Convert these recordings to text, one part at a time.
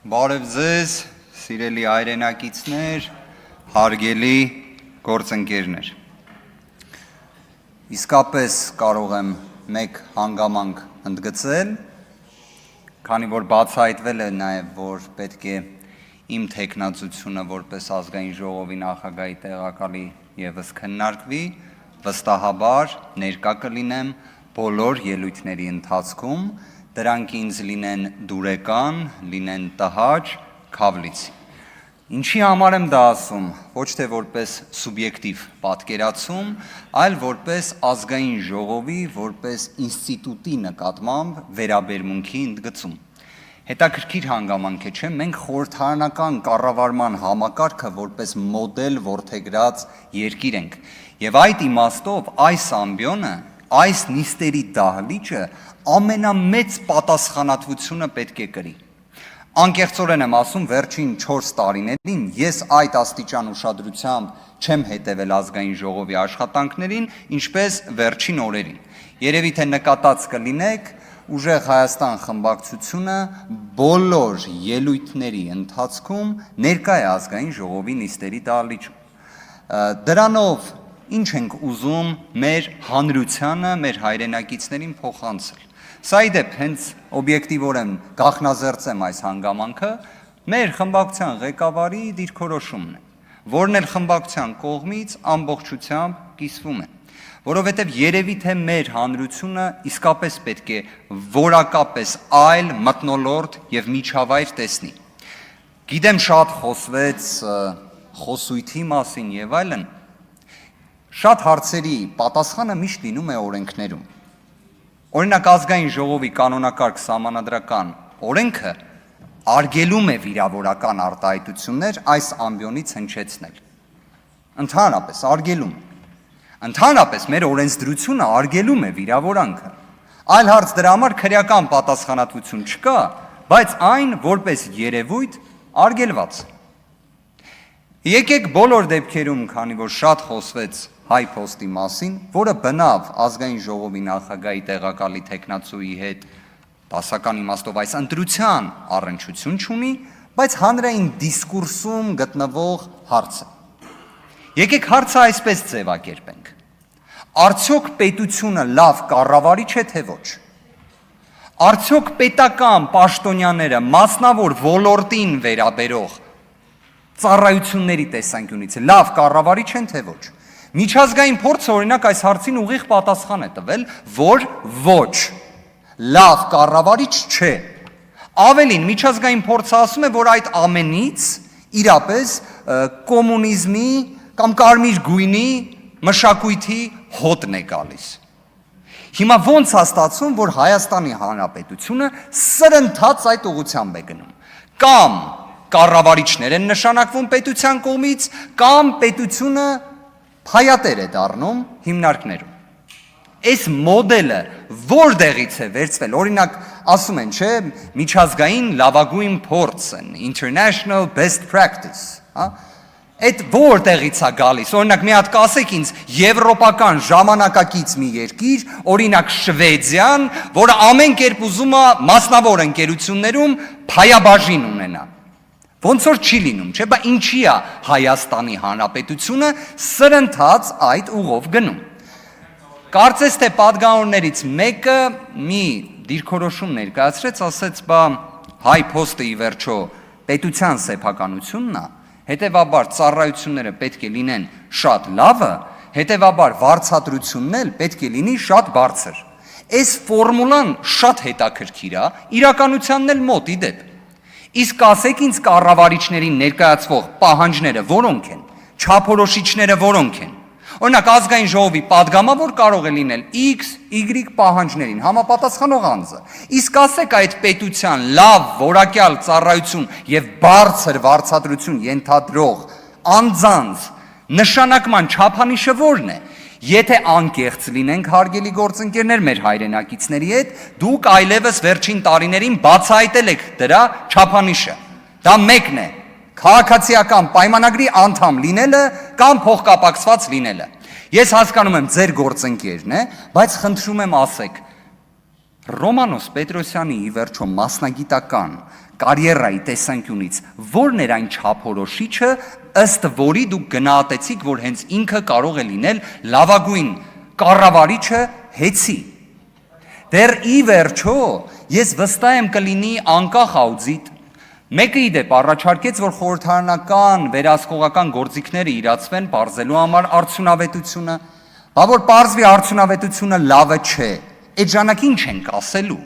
Բարև ձեզ, սիրելի հայրենակիցներ, հարգելի գործընկերներ։ Իսկապես կարող եմ մեկ հանգամանք ընդգծել, քանի որ բացահայտվել է նաև, որ պետք է իմ թեկնածությունը որպես ազգային ժողովի նախագահի տեղակալի ևս քննարկվի, վստահաբար ներկա կլինեմ բոլոր ելույթների ընթացքում, դրանք ինձ լինեն դուրեկան, լինեն տհաճ, քավլիցի։ Ինչի համար եմ դա ասում, ոչ թե որպես սուբյեկտիվ պատկերացում, այլ որպես ազգային ժողովի, որպես ինստիտուտի նկատմամբ վերաբերմունքի ընդգծում։ Հետաքրքիր հանգամանք է, չէ՞, մենք խորհրդարանական կառավարման համակարգը որպես մոդել որդեգրած երկիր ենք, եւ այդ իմաստով այս ամբիոնը, այս նիստերի դահլիճը ամենամեծ պատասխանատվությունը պետք է կրի։ Անկեղծորեն եմ ասում, վերջին 4 տարիներին ես այդ աստիճան ուշադրությամբ չեմ հետևել ազգային ժողովի աշխատանքներին, ինչպես վերջին օրերին։ Երևի թե նկատած կլինեք, ուժեղ Հայաստան խմբակցությունը բոլոր ելույթների ընթացքում ներկա է ազգային ժողովի նիստերի դահլիճում։ Դրանով ինչ ենք ուզում մեր հանրությանը, մեր հայրենակիցներին փոխանցել։ Սա ի դեպ հենց օբյեկտիվորեն գաղտնազերծեմ այս հանգամանքը, մեր խմբակցության ղեկավարի դիրքորոշումն է, որն էլ խմբակցության կողմից ամբողջությամբ կիսվում է, որովհետև երևի թե մեր հանրությունը իսկապես պետք է որակապես այլ մթնոլորտ եւ միջավայր տեսնի։ Գիտեմ շատ խոսվեց խոսույթի մասին եւ այլն, շատ հարցերի պատասխանը միշտ լինում է օրենքներում։ Օրինակ ազգային ժողովի կանոնակարգ սահմանադրական օրենքը արգելում է վիրավորական արտահայտություններ այս ամբիոնից հնչեցնել։ Ընդհանրապես արգելում է։ Ընդհանրապես մեր օրենսդրությունը արգելում է վիրավորանքը։ Այլ հարց դրա համար քրեական պատասխանատվություն չկա, բայց այն որպես երևույթ արգելված է։ Եկեք բոլոր դեպքերում, քանի որ շատ խոսվեց հայ փոստի մասին, որը բնավ ազգային ժողովի նախագահի տեղակալի թեկնածուի հետ դասական իմաստով այս ընտրության առնչություն չունի, բայց հանրային դիսկուրսում գտնվող հարց է։ Եկեք հարցը այսպես ձևակերպենք. արդյոք պետությունը լավ կառավարիչ է, թե ոչ։ Արդյոք պետական պաշտոնյաները մասնավոր ոլորտին վերաբերող ծառայությունների տեսանկյունից լավ կառավարիչ են, թե ոչ։ Միջազգային փորձը օրինակ այս հարցին ուղիղ պատասխան է տվել, որ ոչ, լավ կառավարիչ չէ։ Ավելին, միջազգային փորձը ասում է, որ այդ ամենից իրապես կոմունիզմի կամ կարմիր գույնի մշակույթի հոտն է գալիս։ Հիմա ոնց է ստացվում, որ Հայաստանի Հանրապետությունը սրընթաց այդ ուղղությամբ է գնում։ Կամ կառավարիչներ են նշանակվում պետության կողմից, կամ պետությունը փայատեր է դառնում հիմնարկներում։ Այս մոդելը որտեղից է վերցվել, օրինակ ասում են, չէ, միջազգային լավագույն փորձն, international best practice, այդ որտեղից է գալիս, օրինակ մի հատ կասեք ինձ եվրոպական ժամանակակից մի երկիր, օրինակ Շվեդիան, որը ամեն կերպ ուզում է մասնավոր ընկերություններում փայաբաժին ունենա։ Ոնց որ չի լինում, չէ, բա ինչի է Հայաստանի Հանրապետությունը սրընթաց այդ ուղով գնում։ Կարծես թե պատգամավորներից մեկը մի դիրքորոշում ներկայացրեց, ասեց, բա հայ փոստը ի վերջո պետության սեփականությունն է, հետևաբար ծառայությունները պետք է լինեն շատ լավը, հետևաբար վարձատրությունն էլ պետք է լինի շատ բարձր։ Այս ֆորմուլան շատ հետաքրքիր է, իրականությանն էլ մոտ ի դեպ։ Իսկ ասեք ինձ կառավարիչներին ներկայացվող պահանջները որոնք են, չափորոշիչները որոնք են։ Օրինակ ազգային ժողովի պատգամավոր կարող է լինել X, Y պահանջներին համապատասխանող անձը։ Իսկ ասեք այդ պետության լավ որակյալ ծառայություն եւ բարձր վարձատրություն ենթադրող անձանց նշանակման չափանիշը որն է։ Եթե անկեղծ լինենք հարգելի գործընկերներ մեր հայրենակիցների հետ, դուք այլևս վերջին տարիներին բացահայտել եք դրա չափանիշը։ Դա մեկն է, քաղաքացիական պայմանագրի անդամ լինելը կամ փոխկապակցված լինելը։ Ես հասկանում եմ ձեր գործընկերն է, բայց խնդրում եմ ասեք, Ռոմանոս Պետրոսյանի ի վերջո մասնագիտական կարիերայի տեսանկյունից որն էր այն չափորոշիչը, ըստ որի դուք գնահատեցիք, որ հենց ինքը կարող է լինել լավագույն կառավարիչը հեծի։ Դեռ ի վերջո ես վստահ եմ կլինի անկախ աուդիտ, մեկը իդեպ առաջարկեց, որ խորհրդարանական վերահսկողական գործիքները իրացվեն պարզելու համար արդյունավետությունը, բա որ պարզվի արդյունավետությունը լավը չէ, այդ ժամանակ ինչ ենք ասելու,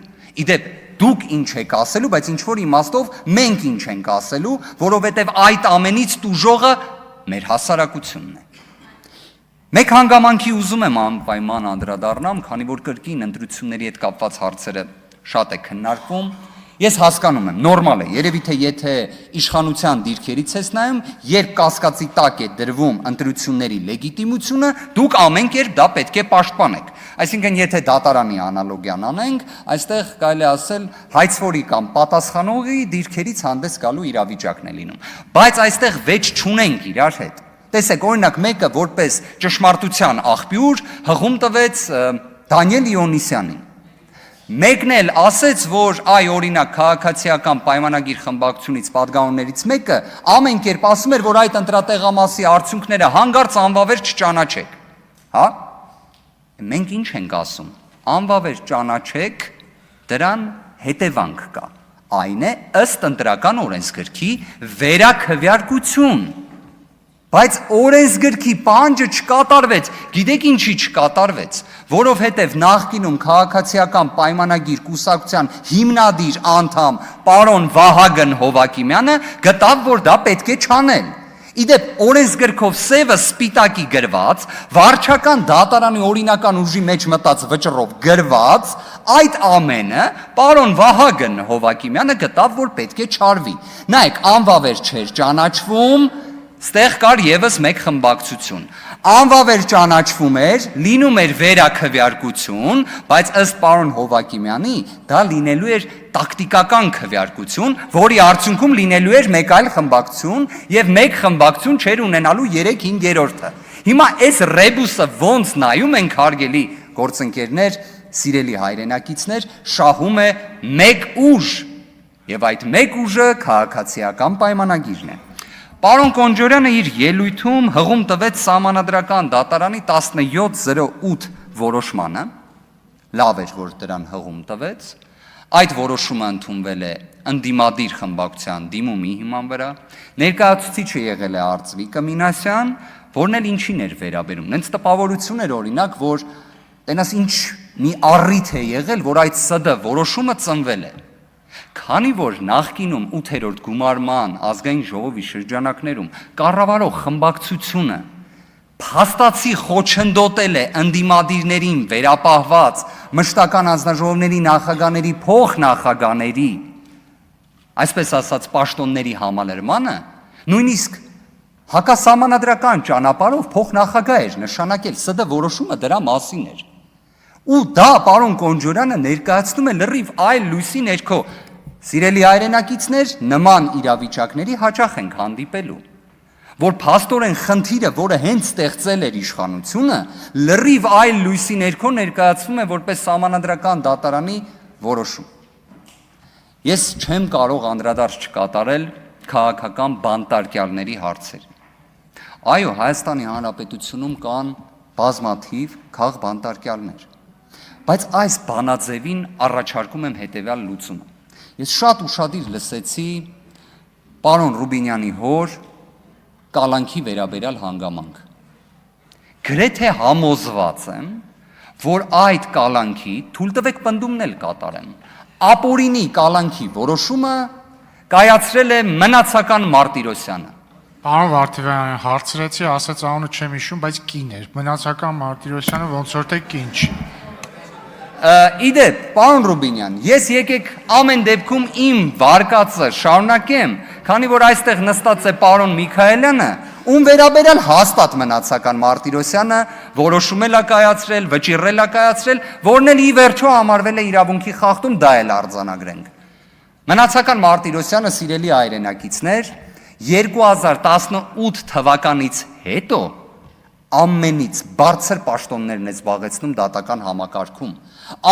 իդեպ դուք ինչ եք ասելու, բայց ինչ-որ իմաստով մենք ինչ ենք ասելու, որովհետև այդ ամենից տուժողը մեր հասարակությունն է։ Մեկ հանգամանքի ուզում եմ անպայման անդրադառնամ, քանի որ կրկին ընտրությունների հետ կապված հարցերը շատ է քննարկվում, ես հասկանում եմ, նորմալ է, երևի թե եթե իշխանության դիրքերից ես նայում, երբ կասկածի տակ է դրվում ընտրությունների լեգիտիմությունը, դուք ամեն կերպ դա պետք է պաշտպանեք։ Այսինքն, եթե դատարանի անալոգիան անենք, այստեղ կարելի ասել հայցվորի կամ պատասխանողի դիրքերից հանդես գալու իրավիճակն է լինում։ Բայց այստեղ վեճ չունենք իրար հետ։ Տեսեք, օրինակ մեկը որպես ճշմարտության աղբյուր հղում տվեց Դանիել Իոնիսյանին։ Մեկն էլ ասեց, որ այ օրինակ քաղաքացիական պայմանագիր խմբակցությունից պատգամավորներից մեկը ամեն կերպ ասում էր, որ այդ ընտրատեղամասի արդյունքները հանգարց անվավեր չճանաչեք։ Հա? Մենք ինչ ենք ասում, անվավեր ճանաչեք, դրան հետևանք կա, այն է ըստ ընտրական օրենսգրքի վերաքվյարկություն, բայց օրենսգրքի պահանջը չկատարվեց, գիտեք ինչի չկատարվեց, որովհետև նախկինում քաղաքացիական պայմանագիր կուսակցության հիմնադիր անդամ պարոն Վահագն Հովակիմյանը գտավ, որ դա պետք է չանել։ Իդեպ օրենսգրքով սևը սպիտակի գրված, վարչական դատարանի օրինական ուժի մեջ մտած վճռով գրված, այդ ամենը պարոն Վահագն Հովակիմյանը գտավ, որ պետք է չարվի։ Նայեք, անվավեր չէր ճանաչվում, ստեղ կար եւս մեկ խմբակցություն։ Անվավեր ճանաչվում էր, լինում էր վերաքվյարկություն, բայց ըստ պարոն Հովակիմյանի դա լինելու էր տակտիկական քվյարկություն, որի արդյունքում լինելու էր մեկ այլ խմբակցություն եւ մեկ խմբակցություն չէր ունենալու 3/5-ը։ Հիմա այս ռեբուսը ոնց նայում ենք հարգելի գործընկերներ, սիրելի հայրենակիցներ, շահում է մեկ ուժ, եւ այդ մեկ ուժը քաղաքացիական պայմանագիրն է։ Պարոն Կոնջորյանը իր ելույթում հղում տվեց Սահմանադրական դատարանի 1708 որոշմանը, լավ էր, որ դրան հղում տվեց, այդ որոշումը ընդունվել է ընդդիմադիր խմբակցության դիմումի հիման վրա, ներկայացուցիչը եղել է Արծվիկ Մինասյան, որն էլ ինչին էր վերաբերում, նենց տպավորություն էր օրինակ, որ տենաս ինչ մի առիթ է եղել, որ այդ ՍԴ որոշումը ծնվել է։ Քանի որ նախկինում 8-րդ գումարման ազգային ժողովի շրջանակներում կառավարող խմբակցությունը փաստացի խոչընդոտել է ընդդիմադիրներին վերապահված մշտական անձնաժողովների նախագահների փոխնախագահների, այսպես ասած պաշտոնների համալրմանը, նույնիսկ հակասահմանադրական ճանապարհով փոխնախագահ էր նշանակել, ՍԴ որոշումը դրա մասին էր։ Ու դա պարոն Կոնջորյանը ներկայացնում է լրիվ այլ լույսի ներքո։ Սիրելի հայրենակիցներ, նման իրավիճակների հաճախ ենք հանդիպելու, որ փաստորեն խնդիրը, որը հենց ստեղծել էր իշխանությունը, լրիվ այլ լույսի ներքո ներկայացվում է որպես Սահմանադրական դատարանի որոշում։ Ես չեմ կարող անդրադարձ չկատարել քաղաքական բանտարկյալների հարցերին։ Այո, Հայաստանի Հանրապետությունում կան բազմաթիվ քաղբանտարկյալներ, բայց այս բանաձևին առաջարկում եմ հետևյալ լուծումը։ Ես շատ ուշադիր լսեցի պարոն Ռուբինյանի հոր կալանքի վերաբերյալ հանգամանք։ Գրեթե համոզված եմ, որ այդ կալանքի, թույլ տվեք պնդումն էլ կատարեմ, ապօրինի կալանքի որոշումը կայացրել է մնացական Մարտիրոսյանը։ Պարոն Վարդիվյան, հարցրեցի, ասաց անունը չեմ հիշում, բայց կին էր։ Մնացական Մարտիրոսյանը ոնց որ թե կին չի։ Իդեպ, պարոն Ռուբինյան, ես եկեք ամեն դեպքում իմ վարկածը շարունակեմ, քանի որ այստեղ նստած է պարոն Միքայելյանը, ում վերաբերյալ հաստատ մնացական Մարտիրոսյանը որոշումել է կայացրել, վճիռել է կայացրել, որն էլ ի վերջո համարվել է իրավունքի խախտում, դա էլ արձանագրենք։ Մնացական Մարտիրոսյանը, սիրելի հայրենակիցներ, 2018 թվականից հետո ամենից բարձր պաշտոններն է զբաղեցնում դատական համակարգում,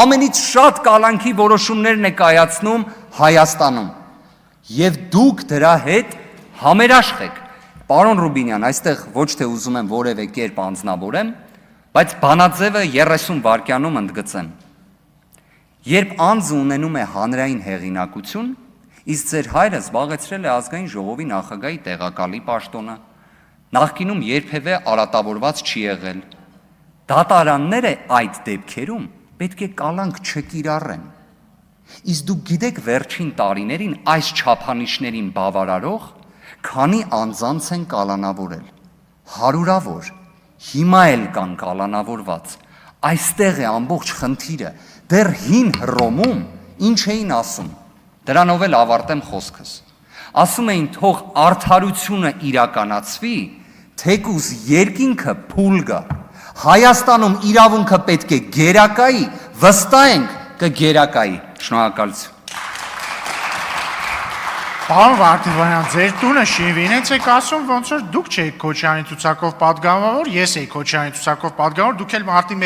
ամենից շատ կալանքի որոշումներն է կայացնում Հայաստանում, եւ դուք դրա հետ համերաշխ եք։ Պարոն Ռուբինյան, այստեղ ոչ թե ուզում եմ որևէ կերպ անձնավորեմ, բայց բանաձևը 30 վայրկյանում ընդգծեմ։ Երբ անձը ունենում է հանրային հեղինակություն, իսկ ձեր հայրը զբաղեցրել է ազգային ժողովի նախագահի տեղակալի պաշտոնը, նախկինում երբևէ արատավորված չի եղել։ Դատարանները այդ դեպքերում պետք է կալանք չկիրառեն։ Իսկ դուք գիտեք վերջին տարիներին այս չափանիշներին բավարարող քանի անձանց են կալանավորել, հարյուրավոր, հիմա էլ կան կալանավորված, այստեղ է ամբողջ խնդիրը, դեռ հին Հռոմում ինչ էին ասում, դրանով էլ ավարտեմ խոսքս, ասում էին թող արդարությունը իրականացվի, թեկուզ երկինքը փուլ գա, Հայաստանում իրավունքը պետք է գերակայի, վստահ ենք կգերակայի, շնորհակալություն։ Պարոն Վարդանյան, ձեր տունը Շինվինից եք ասում, ոնց որ դուք չեք Քոչարյանի ցուցակով պատգամավոր, ես էի Քոչարյանի ցուցակով պատգամավոր, դուք էլ մարտի